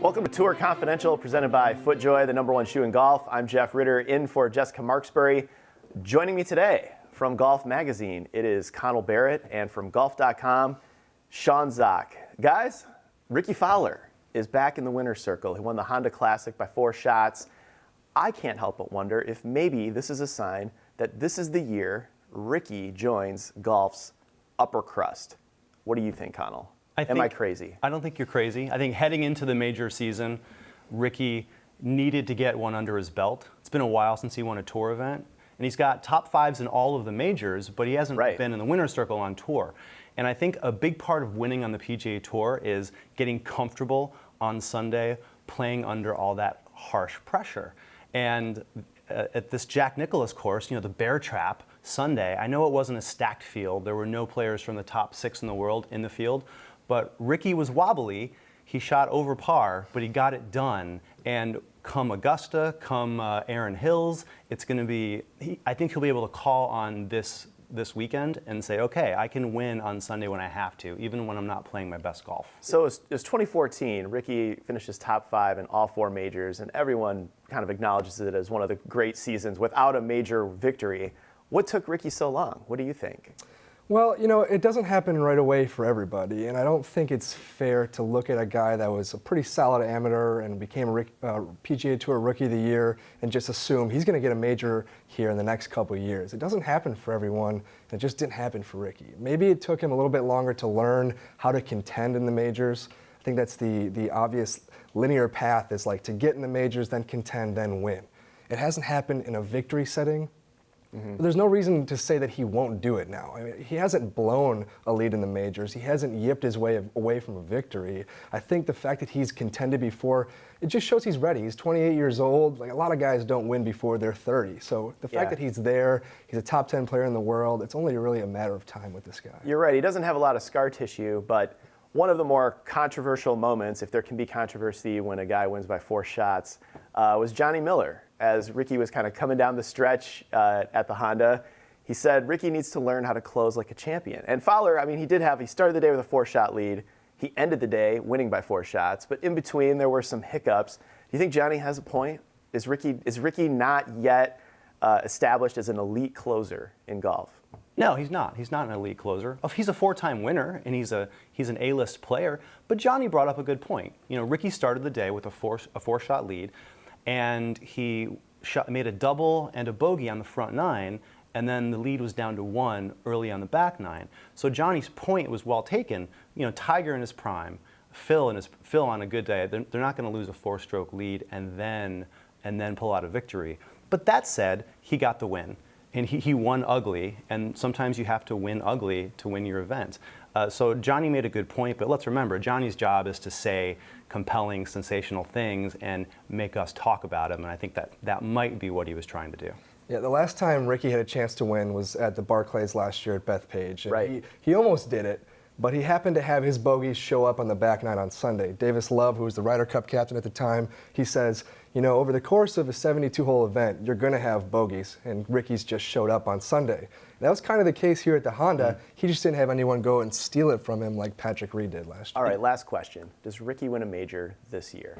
Welcome to Tour Confidential, presented by FootJoy, the #1 shoe in golf. I'm Jeff Ritter, in for Jessica Marksbury. Joining me today from Golf Magazine, it is Connell Barrett, and from Golf.com, Sean Zock. Guys, Rickie Fowler is back in the winner's circle. He won the Honda Classic by 4 shots. I can't help but wonder if maybe this is a sign that this is the year Rickie joins golf's upper crust. What do you think, Connell? Am I crazy? I don't think you're crazy. I think heading into the major season, Rickie needed to get one under his belt. It's been a while since he won a tour event. And he's got top fives in all of the majors, but he hasn't been in the winner's circle on tour. And I think a big part of winning on the PGA Tour is getting comfortable on Sunday, playing under all that harsh pressure. And at this Jack Nicklaus course, the Bear Trap Sunday, I know it wasn't a stacked field. There were no players from the top 6 in the world in the field. But Rickie was wobbly. He shot over par, but he got it done. And come Augusta, come Erin Hills, it's going to be, I think he'll be able to call on this weekend and say, okay, I can win on Sunday when I have to, even when I'm not playing my best golf. So it was 2014. Rickie finished his top 5 in all 4 majors, and everyone kind of acknowledges it as one of the great seasons without a major victory. What took Rickie so long? What do you think? Well, it doesn't happen right away for everybody, and I don't think it's fair to look at a guy that was a pretty solid amateur and became a PGA Tour Rookie of the Year and just assume he's going to get a major here in the next couple of years. It doesn't happen for everyone, and it just didn't happen for Rickie. Maybe it took him a little bit longer to learn how to contend in the majors. I think that's the obvious linear path, is like to get in the majors, then contend, then win. It hasn't happened in a victory setting. But there's no reason to say that he won't do it now. I mean, he hasn't blown a lead in the majors. He hasn't yipped his way away from a victory. I think the fact that he's contended before, it just shows he's ready. He's 28 years old. Like, a lot of guys don't win before they're 30. So the fact that he's there, he's a top 10 player in the world, it's only really a matter of time with this guy. You're right. He doesn't have a lot of scar tissue, but one of the more controversial moments, if there can be controversy when a guy wins by 4 shots, was Johnny Miller. As Rickie was kind of coming down the stretch at the Honda, he said Rickie needs to learn how to close like a champion. And Fowler, I mean, he started the day with a 4-shot lead. He ended the day winning by 4 shots, but in between there were some hiccups. Do you think Johnny has a point? Is Rickie not yet established as an elite closer in golf? No, he's not. He's not an elite closer. He's a 4-time winner, and he's an A-list player. But Johnny brought up a good point. Rickie started the day with a 4-shot lead, and he made a double and a bogey on the front 9, and then the lead was down to 1 early on the back 9. So Johnny's point was well taken. Tiger in his prime, Phil on a good day, they're not going to lose a 4-stroke lead and then pull out a victory. But that said, he got the win. And he won ugly, and sometimes you have to win ugly to win your event. So Johnny made a good point, but let's remember, Johnny's job is to say compelling, sensational things and make us talk about him, and I think that might be what he was trying to do. Yeah, the last time Rickie had a chance to win was at the Barclays last year at Bethpage. And right. He almost did it, but he happened to have his bogeys show up on the back 9 on Sunday. Davis Love, who was the Ryder Cup captain at the time, he says, over the course of a 72-hole event, you're going to have bogeys, and Rickie's just showed up on Sunday. And that was kind of the case here at the Honda. He just didn't have anyone go and steal it from him like Patrick Reed did last year. All right, last question. Does Rickie win a major this year?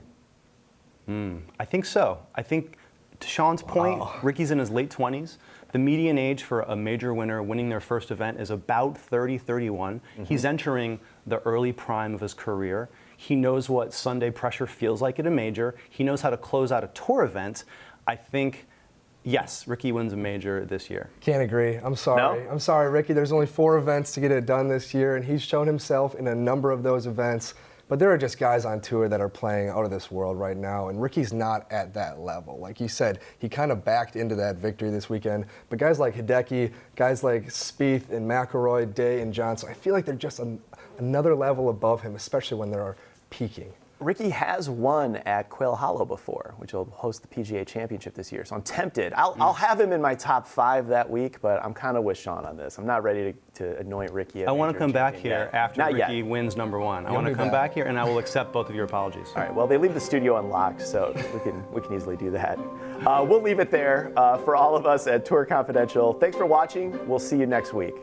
I think so. I think, to Sean's point, Rickie's in his late 20s. The median age for a major winner winning their first event is about 30, 31. He's entering the early prime of his career. He knows what Sunday pressure feels like at a major. He knows how to close out a tour event. I think, yes, Rickie wins a major this year. Can't agree. I'm sorry. No? I'm sorry, Rickie. There's only 4 events to get it done this year, and he's shown himself in a number of those events. But there are just guys on tour that are playing out of this world right now, and Rickie's not at that level. Like you said, he kind of backed into that victory this weekend. But guys like Hideki, guys like Spieth and McIlroy, Day and Johnson, I feel like they're just another level above him, especially when they're peaking. Rickie has won at Quail Hollow before, which will host the PGA Championship this year. So I'm tempted. I'll have him in my top 5 that week, but I'm kind of with Sean on this. I'm not ready to anoint Rickie. I want to come back here after Rickie wins #1. I want to come back here, and I will accept both of your apologies. All right. Well, they leave the studio unlocked, so we can easily do that. We'll leave it there for all of us at Tour Confidential. Thanks for watching. We'll see you next week.